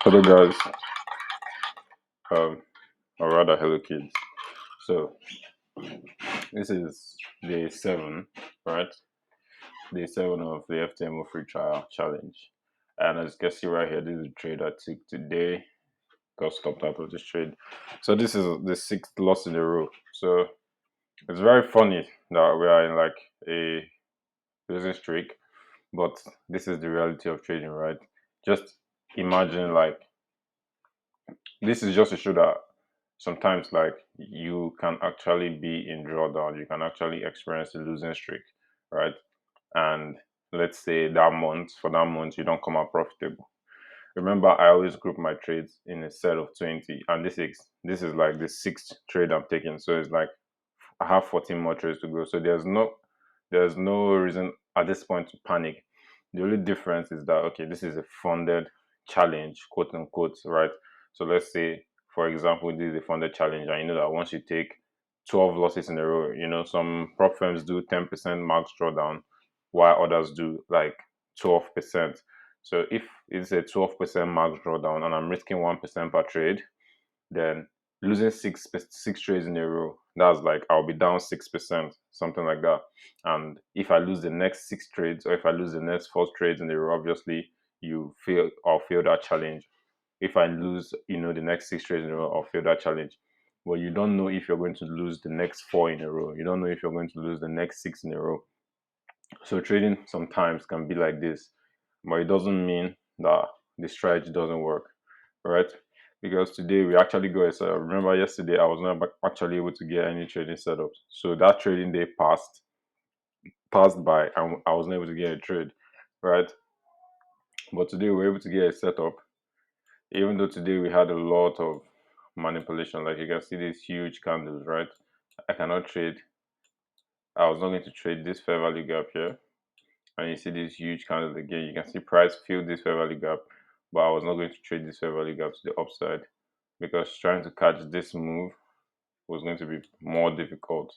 Hello guys, um, or rather hello kids. So this is day 7, right? Day 7 of the Ftmo free trial challenge. And as you can see right here, this is the trade I took today. Got stopped out of this trade. So this is the 6th loss in a row. So it's very funny that we are in like a losing streak, but this is the reality of trading, right? Just imagine like this is just to show that sometimes like you can actually be in drawdown, you can actually experience a losing streak, right? And let's say that month, for that month, you don't come out profitable. Remember, I always group my trades in a set of 20, and this is like the 6th trade I'm taking. So it's like I have 14 more trades to go. So there's no reason at this point to panic. The only difference is that okay, this is a funded challenge, quote unquote, right? So let's say, for example, this is a funded challenge, and you know that once you take 12 losses in a row, some prop firms do 10% max drawdown, while others do like 12%. So if it's a 12% max drawdown and I'm risking 1% per trade, then losing six trades in a row, that's like I'll be down 6%, something like that. And if I lose the next 6 trades, or if I lose the next 4 trades in a row, obviously I'll fail that challenge. If I lose, the next 6 trades in a row, I'll fail that challenge. But you don't know if you're going to lose the next 4 in a row. You don't know if you're going to lose the next 6 in a row. So trading sometimes can be like this, but it doesn't mean that the strategy doesn't work, right? Because today we actually got a setup. Remember yesterday I was not actually able to get any trading setups. So that trading day passed by and I wasn't able to get a trade, right? But today we were able to get a setup, even though today we had a lot of manipulation. Like you can see these huge candles, right? I cannot trade. I was not going to trade this fair value gap here, and you see this huge candle again. You can see price filled this fair value gap, but I was not going to trade this fair value gap to the upside because trying to catch this move was going to be more difficult,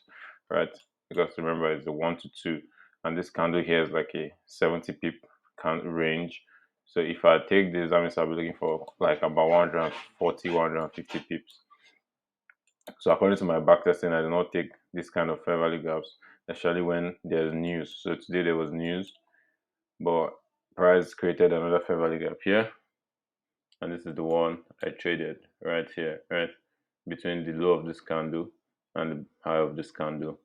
right? Because remember, it's the 1 to 2, and this candle here is like a 70 pip range. So if I take this, that means I'll be looking for like about 140, 150 pips. So according to my backtesting, I do not take this kind of fair value gaps, especially when there's news. So today there was news, but price created another fair value gap here, and this is the one I traded right here, right between the low of this candle and the high of this candle.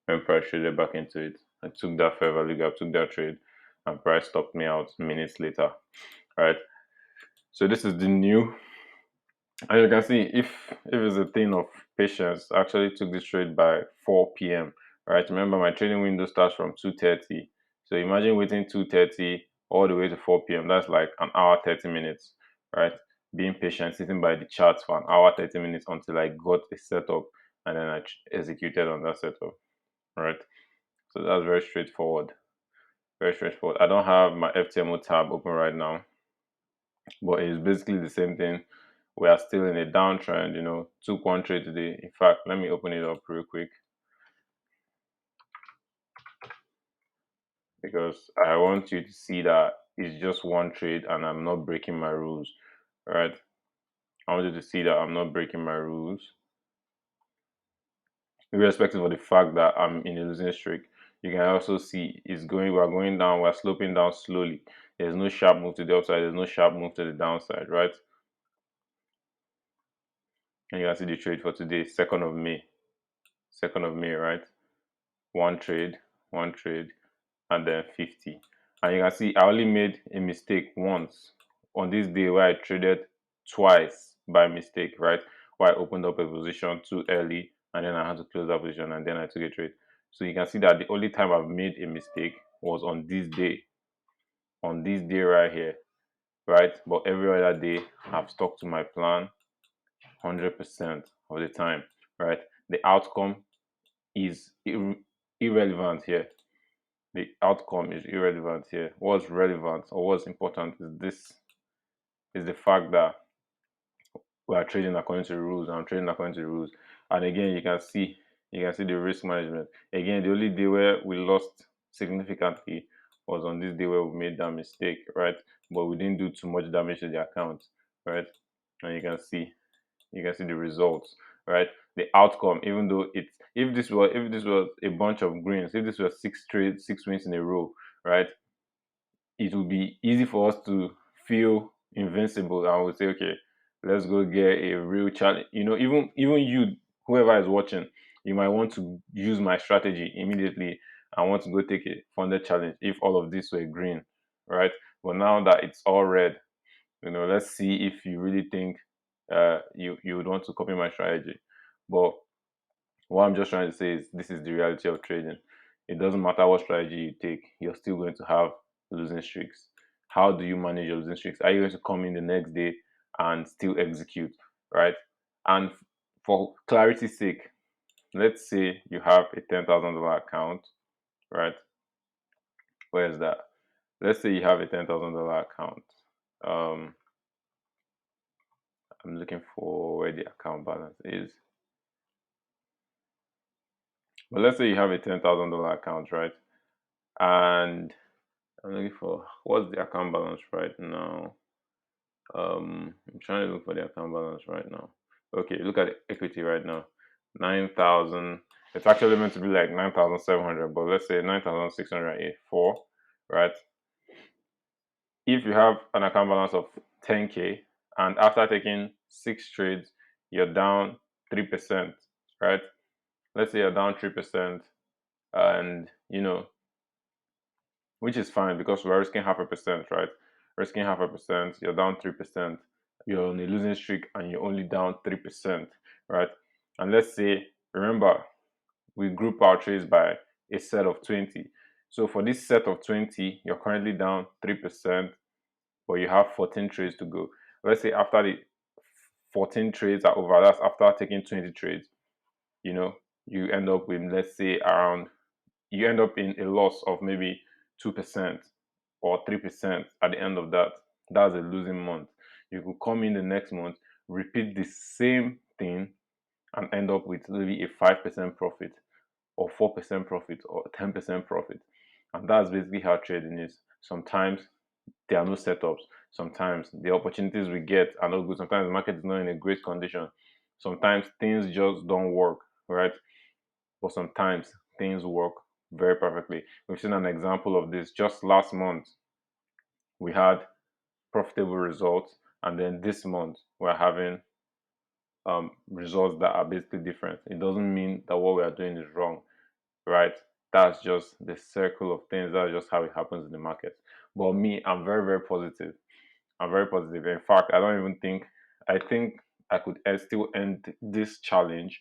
When price traded back into it, I took that fair value gap, took that trade, and price stopped me out minutes later, right? So this is the new, and you can see if it's a thing of patience. I actually took this trade by 4 p.m. Right? Remember, my trading window starts from 2:30. So imagine waiting 2:30 all the way to 4 p.m. That's like an hour 30 minutes, right? Being patient, sitting by the charts for an hour 30 minutes until I got a setup, and then I executed on that setup, right? So that's very straightforward. Very straightforward. I don't have my FTMO tab open right now, but it's basically the same thing. We are still in a downtrend, took one trade today. In fact, let me open it up real quick because I want you to see that it's just one trade and I'm not breaking my rules, right? I want you to see that I'm not breaking my rules, irrespective of the fact that I'm in a losing streak. You can also see we're going down, we're sloping down slowly. There's no sharp move to the upside, there's no sharp move to the downside, right? And you can see the trade for today, 2nd of May. 2nd of May, right? One trade, one trade, and then 50. And you can see I only made a mistake once on this day where I traded twice by mistake, right? Where I opened up a position too early and then I had to close that position and then I took a trade. So you can see that the only time I've made a mistake was on this day right here, right? But every other day I've stuck to my plan 100% of the time, right? The outcome is irrelevant here. The outcome is irrelevant here. What's relevant or what's important is the fact that we are trading according to the rules. I'm trading according to the rules. And again, you can see the risk management. Again, the only day where we lost significantly was on this day where we made that mistake, right? But we didn't do too much damage to the account. right? And you can see the results, right? The outcome, even though it's if this was a bunch of greens, if this was 6 wins in a row, right? It would be easy for us to feel invincible and we say, okay, let's go get a real challenge. Even you, whoever is watching, you might want to use my strategy immediately and want to go take a funded challenge if all of this were green, right? But now that it's all red, let's see if you really think you would want to copy my strategy. But what I'm just trying to say is this is the reality of trading. It doesn't matter what strategy you take, you're still going to have losing streaks. How do you manage your losing streaks? Are you going to come in the next day and still execute, right? And for clarity's sake, let's say you have a $10,000 account, right? Where is that? Let's say you have a $10,000 account. Um, I'm looking for where the account balance is. But let's say you have a $10,000 account, right? And I'm looking for what's the account balance right now. I'm trying to look for the account balance right now. Okay, look at the equity right now. 9,000. It's actually meant to be like 9,700, but let's say 9,684, right? If you have an account balance of 10K and after taking 6 trades, you're down 3%, right? Let's say you're down 3%, and which is fine because we're risking 0.5%, right? Risking 0.5%, you're down 3%. You're on a losing streak and you're only down 3%, right? And let's say, remember, we group our trades by a set of 20. So for this set of 20, you're currently down 3%, but you have 14 trades to go. Let's say after the 14 trades are over, that's after taking 20 trades, you know, you end up with, let's say, you end up in a loss of maybe 2% or 3% at the end of that. That's a losing month. You could come in the next month, repeat the same thing, and end up with maybe a 5% profit or 4% profit or 10% profit. And that's basically how trading is. Sometimes there are no setups. Sometimes the opportunities we get are not good. Sometimes the market is not in a great condition. Sometimes things just don't work, right? But sometimes things work very perfectly. We've seen an example of this just last month. We had profitable results, and then this month we're having results that are basically different. It doesn't mean that what we are doing is wrong, right? That's just the circle of things. That's just how it happens in the market. But me, I'm very, very positive. I'm very positive. In fact, I think I could still end this challenge,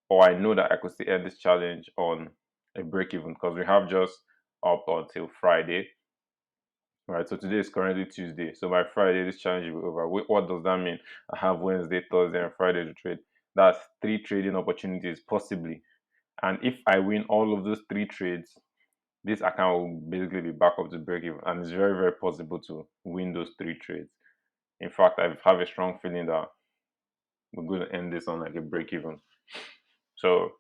or I know that I could still end this challenge on a break even because we have just up until Friday. Right, so today is currently Tuesday. So by Friday, this challenge will be over. What does that mean? I have Wednesday, Thursday, and Friday to trade. That's 3 trading opportunities, possibly. And if I win all of those 3 trades, this account will basically be back up to break even. And it's very, very possible to win those 3 trades. In fact, I have a strong feeling that we're going to end this on like a break even. So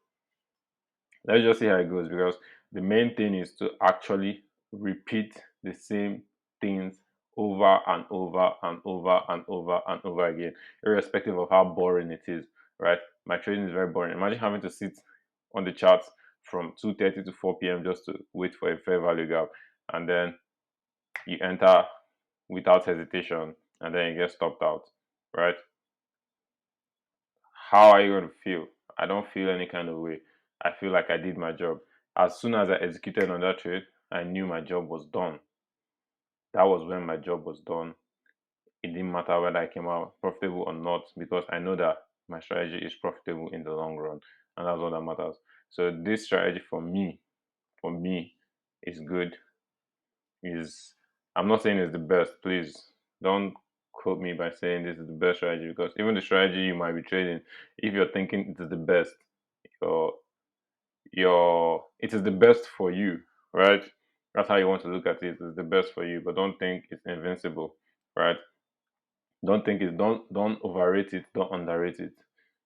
let's just see how it goes because the main thing is to actually repeat the same things over and over and over and over and over again, irrespective of how boring it is, right? My trading is very boring. Imagine having to sit on the charts from 2:30 to 4 p.m. just to wait for a fair value gap, and then you enter without hesitation, and then you get stopped out, right? How are you going to feel? I don't feel any kind of way. I feel like I did my job. As soon as I executed on that trade, I knew my job was done. That was when my job was done. It didn't matter whether I came out profitable or not because I know that my strategy is profitable in the long run, and that's all that matters. So this strategy for me, is good. Is I'm not saying it's the best. Please don't quote me by saying this is the best strategy because even the strategy you might be trading, if you're thinking it is the best, your it is the best for you, right? That's how you want to look at it. It's the best for you, but don't think it's invincible, right? Don't overrate it, don't underrate it.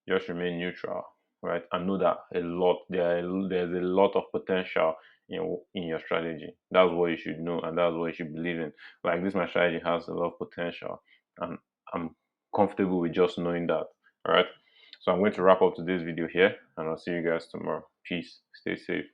Just remain neutral, right? And know that there's a lot of potential in your strategy. That's what you should know, and that's what you should believe in. Like this, my strategy has a lot of potential, and I'm comfortable with just knowing that. All right. So I'm going to wrap up today's video here, and I'll see you guys tomorrow. Peace. Stay safe.